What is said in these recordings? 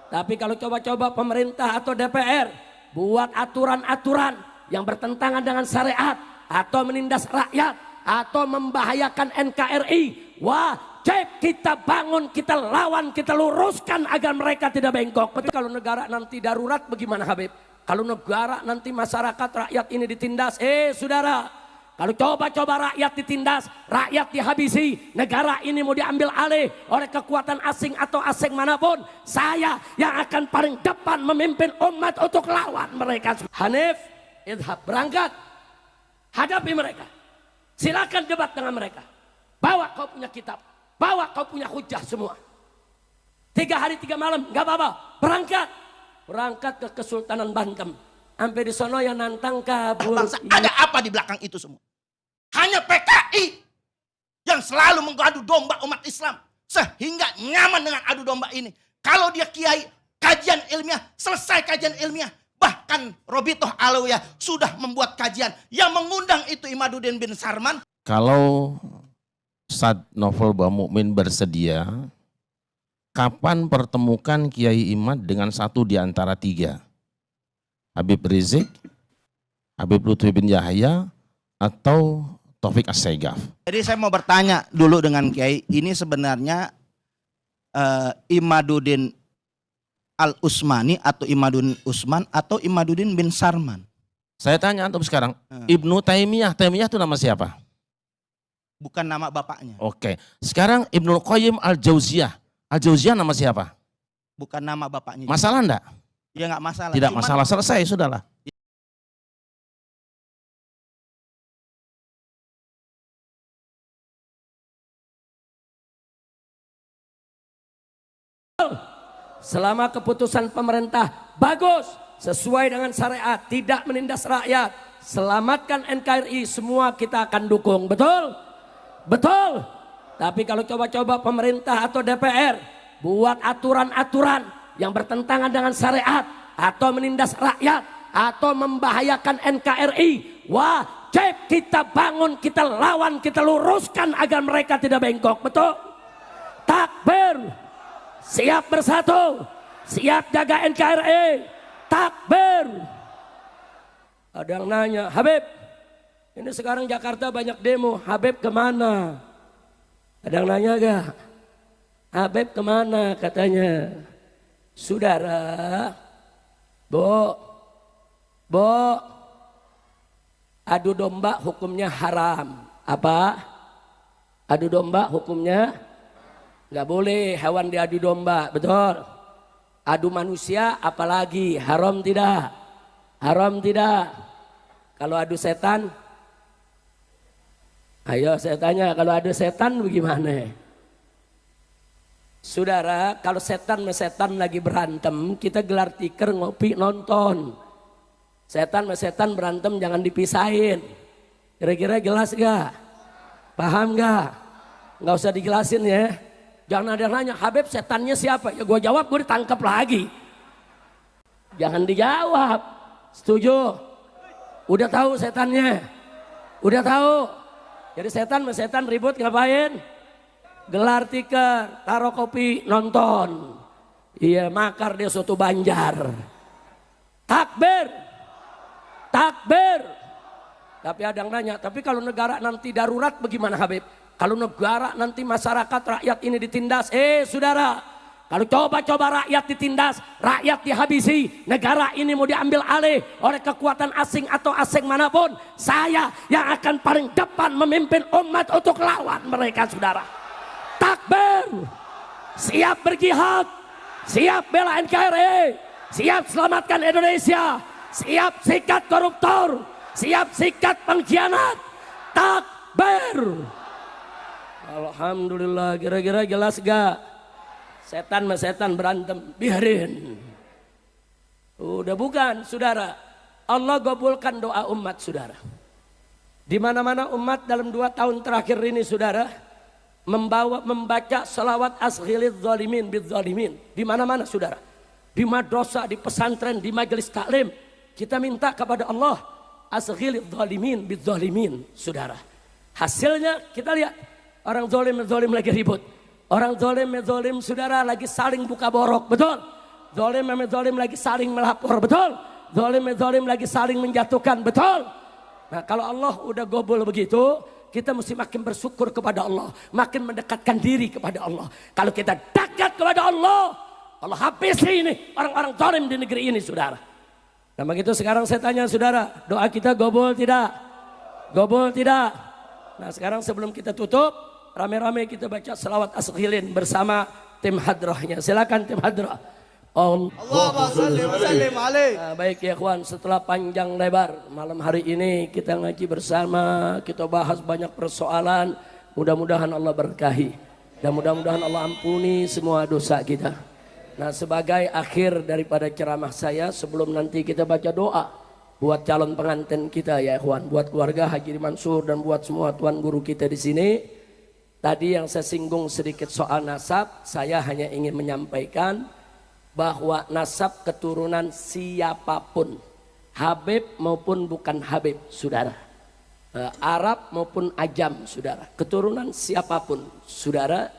Tapi kalau coba-coba pemerintah atau DPR buat aturan-aturan yang bertentangan dengan syariat atau menindas rakyat atau membahayakan NKRI, wajib kita bangun, kita lawan, kita luruskan agar mereka tidak bengkok. Betul. Kalau negara nanti darurat bagaimana Habib? Kalau negara nanti masyarakat rakyat ini ditindas, saudara, kalau coba-coba rakyat ditindas, rakyat dihabisi, negara ini mau diambil alih oleh kekuatan asing atau asing manapun, saya yang akan paling depan memimpin umat untuk lawan mereka. Hanif, idhab, berangkat, hadapi mereka, silakan debat dengan mereka, bawa kau punya kitab, bawa kau punya hujah semua. 3 hari 3 malam, gak apa-apa, berangkat ke Kesultanan Banten. Sampai di sono yang nantang kabur. Bangsa, ada apa di belakang itu semua? Hanya PKI yang selalu mengadu domba umat Islam. Sehingga nyaman dengan adu domba ini. Kalau dia kiai, kajian ilmiah, selesai kajian ilmiah. Bahkan Robitoh Alawiyah sudah membuat kajian. Yang mengundang itu Imaduddin bin Sarman. Kalau Ustadz Novel Bamukmin bersedia, kapan pertemukan Kiai Imad dengan satu di antara 3? Habib Rizik, Habib Lutfi bin Yahya, atau Taufik As-Saigaf? Jadi saya mau bertanya dulu dengan Kiai, ini sebenarnya Imaduddin Al-Usmani atau Imaduddin Usman atau Imaduddin bin Sarman? Saya tanya antum sekarang, Ibnu Taimiyah itu nama siapa? Bukan nama bapaknya. Oke, sekarang Ibnu Qayyim Al-Jauziyah nama siapa? Bukan nama bapaknya. Masalah enggak? Ya nggak masalah. Tidak masalah, selesai, sudahlah. Selama keputusan pemerintah bagus, sesuai dengan syariat, tidak menindas rakyat, selamatkan NKRI, semua kita akan dukung. Betul? Betul. Tapi kalau coba-coba pemerintah atau DPR buat aturan-aturan yang bertentangan dengan syariat atau menindas rakyat atau membahayakan NKRI, wajib kita bangun, kita lawan, kita luruskan agar mereka tidak bengkok. Betul? Takbir, siap bersatu, siap jaga NKRI. Takbir. Ada yang nanya, Habib, ini sekarang Jakarta banyak demo, Habib kemana? Ada yang nanya gak? Habib kemana katanya? Saudara, Bo, adu domba hukumnya haram. Apa? Adu domba hukumnya nggak boleh, hewan diadu domba, betul? Adu manusia apalagi, haram tidak? Haram tidak? Kalau adu setan, ayo saya tanya, kalau adu setan bagaimana? Saudara, kalau setan sama setan lagi berantem, kita gelar tikar, ngopi, nonton. Setan sama setan berantem jangan dipisahin. Kira-kira jelas gak? Paham gak? Gak usah dijelasin ya. Jangan ada yang nanya, Habib setannya siapa? Ya gue jawab, gue ditangkap lagi. Jangan dijawab. Setuju? Udah tahu setannya? Udah tahu? Jadi setan sama setan ribut ngapain? Gelar tikar, taruh kopi, nonton. Iya, makar dia soto Banjar. Takbir. Takbir. Tapi ada yang nanya, tapi kalau negara nanti darurat bagaimana Habib? Kalau negara nanti masyarakat rakyat ini ditindas, saudara, kalau coba-coba rakyat ditindas, rakyat dihabisi, negara ini mau diambil alih oleh kekuatan asing atau asing manapun, saya yang akan paling depan memimpin umat untuk lawan mereka, saudara. Takbir, siap berjihad, siap bela NKRI, siap selamatkan Indonesia, siap sikat koruptor, siap sikat pengkhianat. Takbir. Alhamdulillah, kira-kira jelas gak? Setan sama setan berantem, biarin. Udah bukan, saudara. Allah gabulkan doa umat, saudara. Di mana-mana umat dalam 2 tahun terakhir ini, saudara, membaca salawat asghilidz zalimin bidzalimin. Di mana-mana, saudara. Di madrasah, di pesantren, di majelis taklim, kita minta kepada Allah asghilidz zalimin bidzalimin, saudara. Hasilnya kita lihat, orang zalim lagi ribut. Orang zalim, saudara, lagi saling buka borok, betul? Zolim sama zolim lagi saling melapor, betul? Zolim sama zolim lagi saling menjatuhkan, betul? Nah kalau Allah udah gobol begitu, kita mesti makin bersyukur kepada Allah, makin mendekatkan diri kepada Allah. Kalau kita dekat kepada Allah, Allah habisi ini orang-orang zalim di negeri ini, saudara. Nah begitu sekarang saya tanya saudara, doa kita gobol tidak? Gobol tidak? Nah sekarang sebelum kita tutup, rame-rame kita baca selawat as-sakhilin bersama tim hadrahnya. Silakan tim hadrah. Allahumma salli wa sallim alaih. Nah, baik ya kawan, setelah panjang lebar malam hari ini kita ngaji bersama, kita bahas banyak persoalan. Mudah-mudahan Allah berkahi dan mudah-mudahan Allah ampuni semua dosa kita. Nah sebagai akhir daripada ceramah saya, sebelum nanti kita baca doa buat calon pengantin kita ya kawan, buat keluarga Haji Mansur dan buat semua tuan guru kita di sini. Tadi yang saya singgung sedikit soal nasab, saya hanya ingin menyampaikan bahwa nasab keturunan siapapun, Habib maupun bukan Habib, saudara, Arab maupun Ajam, saudara, keturunan siapapun, saudara,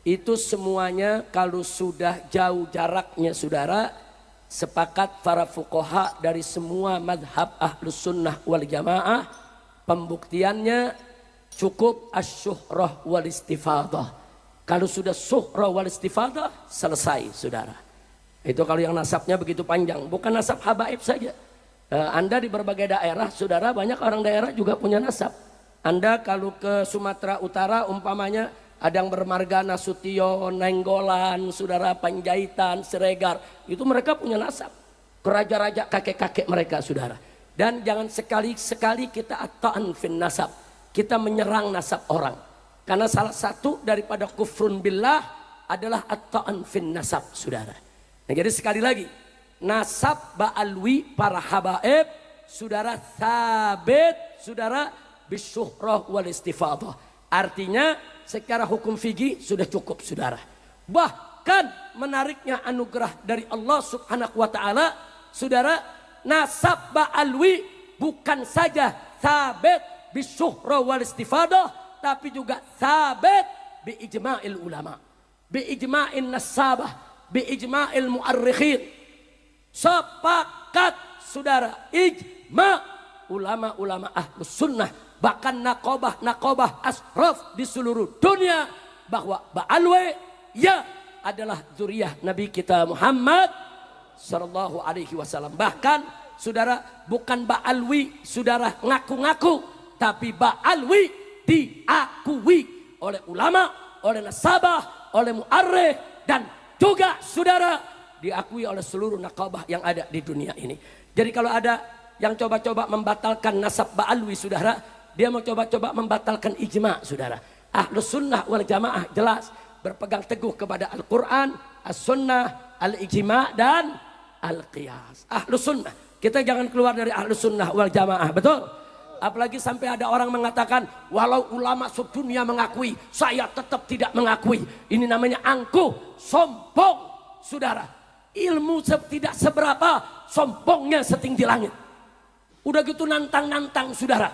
itu semuanya kalau sudah jauh jaraknya, saudara, sepakat para fuqaha dari semua madhab ahlus sunnah wal jamaah, pembuktiannya cukup asyuhrah wal istifadah. Kalau sudah syuhrah wal istifadah, selesai, saudara. Itu kalau yang nasabnya begitu panjang, bukan nasab habaib saja. Anda di berbagai daerah, saudara, banyak orang daerah juga punya nasab. Anda kalau ke Sumatera Utara umpamanya ada yang bermarga Nasution, Nenggolan, saudara, Panjaitan, Siregar, itu mereka punya nasab. Raja-raja kakek-kakek mereka, saudara. Dan jangan sekali-sekali kita ata'an fin nasab, kita menyerang nasab orang. Karena salah satu daripada kufrun billah adalah ata'an fin nasab, saudara. Nah, jadi sekali lagi, nasab ba'alwi para habaib, saudara, sabit, saudara, bisyuhrah wal istifadah. Artinya secara hukum fikih sudah cukup, saudara. Bahkan menariknya anugerah dari Allah subhanahu wa ta'ala, saudara, nasab ba'alwi bukan saja sabit bisyuhrah wal istifadah, tapi juga sabit bi ijma'il ulama, bi ijma'in nasabah, bi ijma'il mu'arrikhin. Sepakat, saudara, ijma' ulama-ulama ahlus sunnah, bahkan nakobah ashraf di seluruh dunia, bahwa Ba'alwi ya adalah zuriyah Nabi kita Muhammad sallallahu alaihi wasallam. Bahkan saudara, bukan Ba'alwi saudara ngaku-ngaku, tapi Ba'alwi diakui oleh ulama, oleh nasabah, oleh mu'arrikh, dan juga saudara diakui oleh seluruh nakabah yang ada di dunia ini. Jadi kalau ada yang coba-coba membatalkan nasab Ba'alwi, saudara, dia mau coba-coba membatalkan ijma', saudara. Ahlus sunnah wal jamaah jelas berpegang teguh kepada Al-Quran, As-Sunnah, Al-Ijma' dan Al-Qiyas. Ahlus sunnah, kita jangan keluar dari ahlus sunnah wal jamaah, betul? Apalagi sampai ada orang mengatakan, walau ulama sedunia mengakui, saya tetap tidak mengakui. Ini namanya angkuh, sombong, saudara. Ilmu tidak seberapa, sombongnya setinggi langit. Udah gitu nantang-nantang, saudara.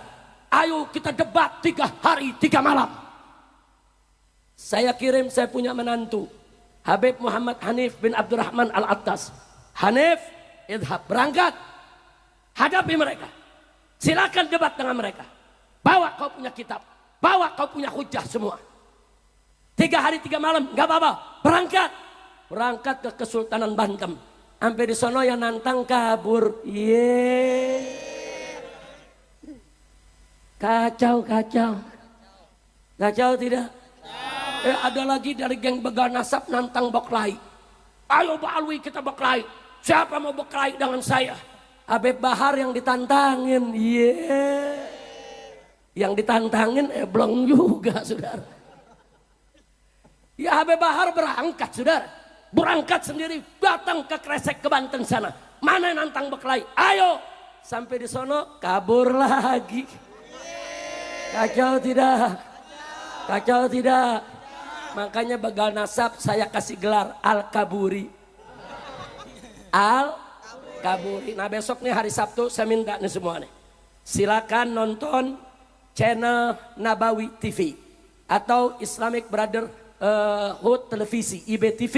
Ayo kita debat 3 hari 3 malam. Saya punya menantu, Habib Muhammad Hanif bin Abdurrahman Al-Attas. Hanif, idhab, berangkat, hadapi mereka. Silakan debat dengan mereka. Bawa kau punya kitab, bawa kau punya hujah semua. 3 hari 3 malam, nggak apa-apa. Berangkat ke Kesultanan Banten. Sampai di sono yang nantang kabur. Kacau tidak? Ada lagi dari geng begal nasab nantang Boklai. Ayo Ba'alwi kita Boklai. Siapa mau Boklai dengan saya? Habib Bahar yang ditantangin, yang ditantangin blong juga, saudara. Ya Habib Bahar berangkat, saudara, berangkat sendiri, datang ke Kresek ke Banten sana. Mana nantang Boklai? Ayo, sampai di sono kabur lagi. Kacau tidak? Makanya begal nasab saya kasih gelar Al-Kaburi. Kaburi. Nah besok nih hari Sabtu saya minta nih semua nih, silakan nonton channel Nabawi TV atau Islamic Brotherhood Televisi IBTV.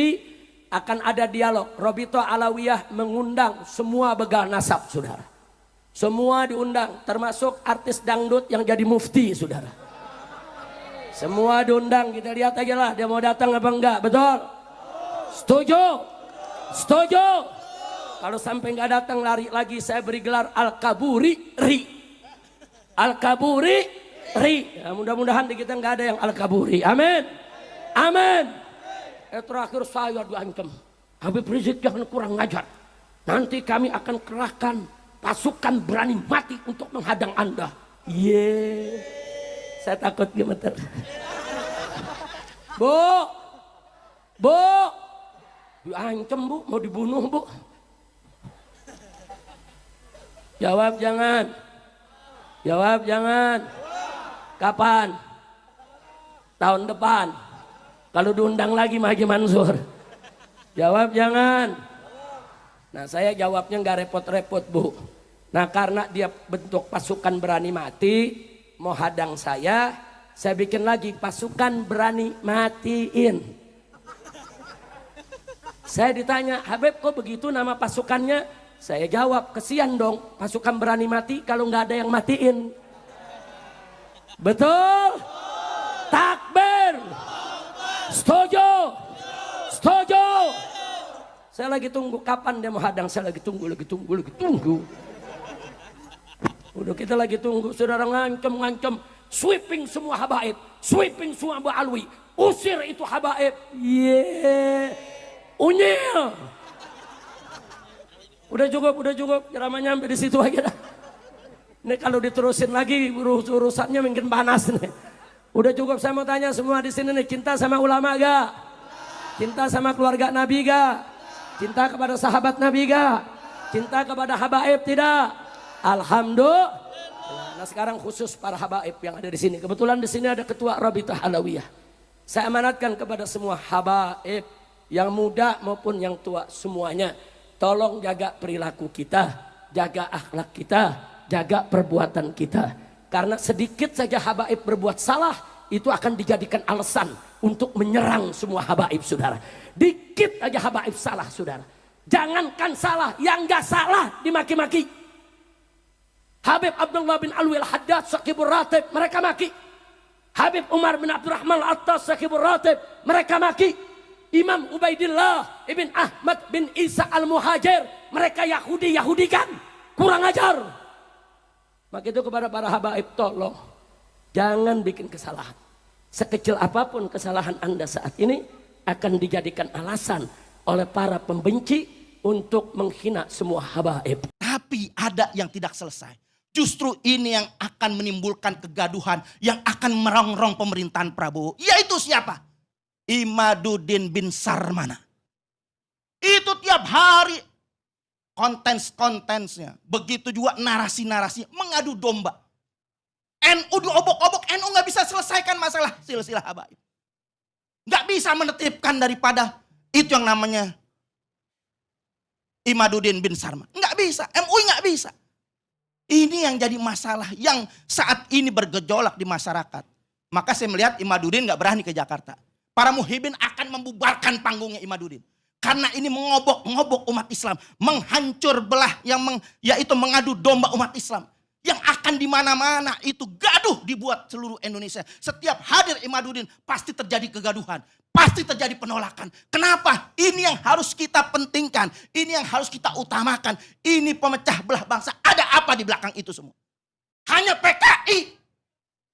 akan ada dialog. Robito Alawiyah mengundang semua begal nasab, saudara. Semua diundang, termasuk artis dangdut yang jadi mufti, saudara. Semua diundang, kita lihat aja lah dia mau datang apa enggak, betul? Setuju? Setuju? Kalau sampai enggak datang lari lagi, saya beri gelar Al-Kaburi Ri. Al-Kaburi Ri. Ya, mudah-mudahan di kita enggak ada yang Al-Kaburi. Amin. Amin. Terakhir saya diancam, Habib Rizik jangan kurang ngajar. Nanti kami akan kerahkan pasukan berani mati untuk menghadang Anda. Saya takut gemeter. Bu, diancam bu, mau dibunuh bu. Jawab jangan. Jawab jangan. Kapan? Tahun depan. Kalau diundang lagi Mah Haji Mansur. Jawab jangan. Nah saya jawabnya nggak repot-repot bu. Nah karena dia bentuk pasukan berani mati, mau hadang saya bikin lagi pasukan berani matiin. Saya ditanya, Habib kok begitu nama pasukannya? Saya jawab, kesian dong pasukan berani mati kalau nggak ada yang matiin. Betul? Takbir. Setuju? Setuju? Saya lagi tunggu kapan dia mau hadang, saya lagi tunggu. Udah kita lagi tunggu, saudara ngancem, sweeping semua habaib, sweeping semua Mbak Alwi, usir itu habaib. Unyil. Udah cukup, ceramahnya sampai di situ aja dah. Ini kalau diterusin lagi urusannya mungkin panas nih. Udah cukup, saya mau tanya semua di sini nih, cinta sama ulama gak? Cinta sama keluarga Nabi gak? Cinta kepada sahabat Nabi gak? Cinta kepada habaib tidak? Alhamdulillah. Nah sekarang khusus para habaib yang ada di sini. Kebetulan di sini ada ketua Rabitah Alawiyah. Saya amanatkan kepada semua habaib yang muda maupun yang tua semuanya. Tolong jaga perilaku kita, jaga akhlak kita, jaga perbuatan kita. Karena sedikit saja habaib berbuat salah, itu akan dijadikan alasan untuk menyerang semua habaib, saudara. Dikit aja habaib salah, saudara. Jangankan salah, yang gak salah dimaki-maki. Habib Abdullah bin Alwi al-Haddad Saqibur Ratib, mereka maki. Habib Umar bin Abdurrahman al-Attas Saqibur Ratib, mereka maki. Imam Ubaidillah ibn Ahmad bin Isa al-Muhajir, mereka Yahudikan, kurang ajar. Maka itu kepada para habaib, tolong jangan bikin kesalahan. Sekecil apapun kesalahan Anda saat ini akan dijadikan alasan oleh para pembenci untuk menghina semua habaib. Tapi ada yang tidak selesai. Justru ini yang akan menimbulkan kegaduhan, yang akan merongrong pemerintahan Prabowo. Yaitu siapa? Imaduddin bin Sarmana. Itu tiap hari kontensnya. Begitu juga narasi-narasi mengadu domba. NU diobok-obok, NU gak bisa selesaikan masalah silsilah habaib. Gak bisa menetipkan daripada itu yang namanya Imaduddin bin Sarmana. Gak bisa, MUI gak bisa. Ini yang jadi masalah yang saat ini bergejolak di masyarakat. Maka saya melihat Imaduddin gak berani ke Jakarta. Para muhibin akan membubarkan panggungnya Imaduddin. Karena ini mengobok umat Islam. Menghancur belah, yaitu mengadu domba umat Islam. Yang akan di mana-mana itu gaduh dibuat seluruh Indonesia. Setiap hadir Imaduddin pasti terjadi kegaduhan. Pasti terjadi penolakan. Kenapa? Ini yang harus kita pentingkan. Ini yang harus kita utamakan. Ini pemecah belah bangsa. Ada apa di belakang itu semua? Hanya PKI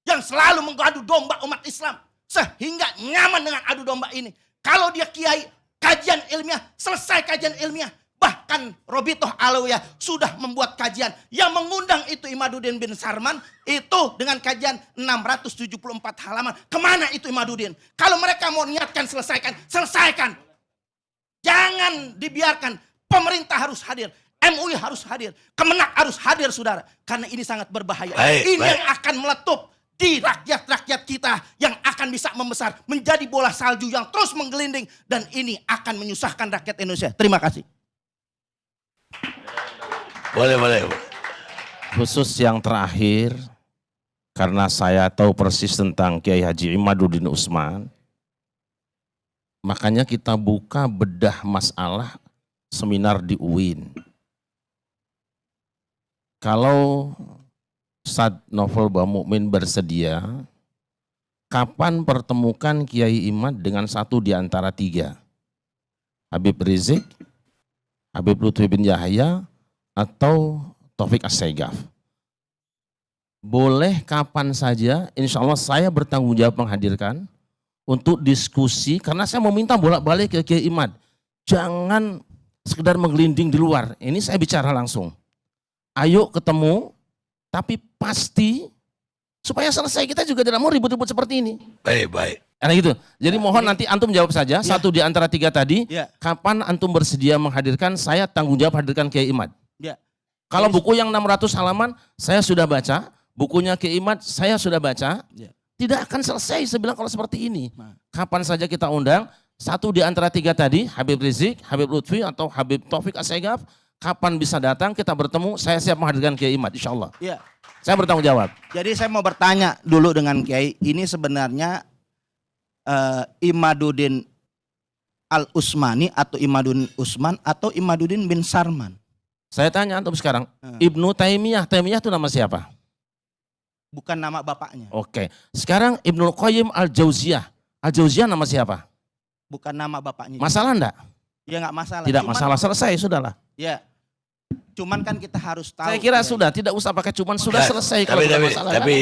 yang selalu mengadu domba umat Islam. Sehingga nyaman dengan adu domba ini. Kalau dia kiai, kajian ilmiah, selesai kajian ilmiah. Bahkan Robitoh Alawiyah sudah membuat kajian yang mengundang itu Imaduddin bin Sarman itu dengan kajian 674 halaman. Kemana itu Imaduddin? Kalau mereka mau niatkan selesaikan. Jangan dibiarkan. Pemerintah harus hadir. MUI harus hadir. Kemenak harus hadir, saudara. Karena ini sangat berbahaya. Ini yang akan meletup di rakyat-rakyat kita yang akan bisa membesar menjadi bola salju yang terus menggelinding dan ini akan menyusahkan rakyat Indonesia. Terima kasih. Boleh. Khusus yang terakhir, karena saya tahu persis tentang Kiai Haji Imaduddin Usman, Makanya kita buka bedah masalah seminar di UIN. Kalau Ustadz Novel Bamukmin bersedia, kapan pertemukan Kiai Imad dengan satu di antara tiga? Habib Rizik, Habib Lutfi bin Yahya, atau Taufik As-Saigaf? Boleh kapan saja, insya Allah saya bertanggung jawab menghadirkan untuk diskusi, karena saya mau minta bolak-balik ke Kiai Imad. Jangan sekedar menggelinding di luar, ini saya bicara langsung. Ayo ketemu, tapi pasti supaya selesai, kita juga tidak mau ribut-ribut seperti ini. Baik. Karena gitu. Jadi mohon nanti antum jawab saja, satu di antara tiga tadi, kapan antum bersedia menghadirkan, saya tanggung jawab hadirkan Kiai Imad. Kalau buku yang 600 halaman, saya sudah baca. Bukunya Kiai Imad saya sudah baca, tidak akan selesai saya bilang kalau seperti ini. Kapan saja kita undang, satu di antara tiga tadi, Habib Rizik, Habib Lutfi, atau Habib Taufik As-Saigaf, kapan bisa datang, kita bertemu, saya siap menghadirkan Kiai Imad, insya Allah. Iya. Saya bertanggung jawab. Jadi saya mau bertanya dulu dengan Kiai, ini sebenarnya Imaduddin Al-Usmani atau Imaduddin Usman atau Imaduddin bin Sarman? Saya tanya antum sekarang, Ibnu Taimiyah itu nama siapa? Bukan nama bapaknya. Oke. Sekarang Ibnu Qayyim Al-Jauziyah. Al-Jauziyah nama siapa? Bukan nama bapaknya. Masalah enggak? Ya nggak masalah. Tidak masalah, selesai, sudahlah. Ya. Cuman kan kita harus tahu. Saya kira sudah, tidak usah pakai cuman, sudah selesai kalau ada masalah. Tapi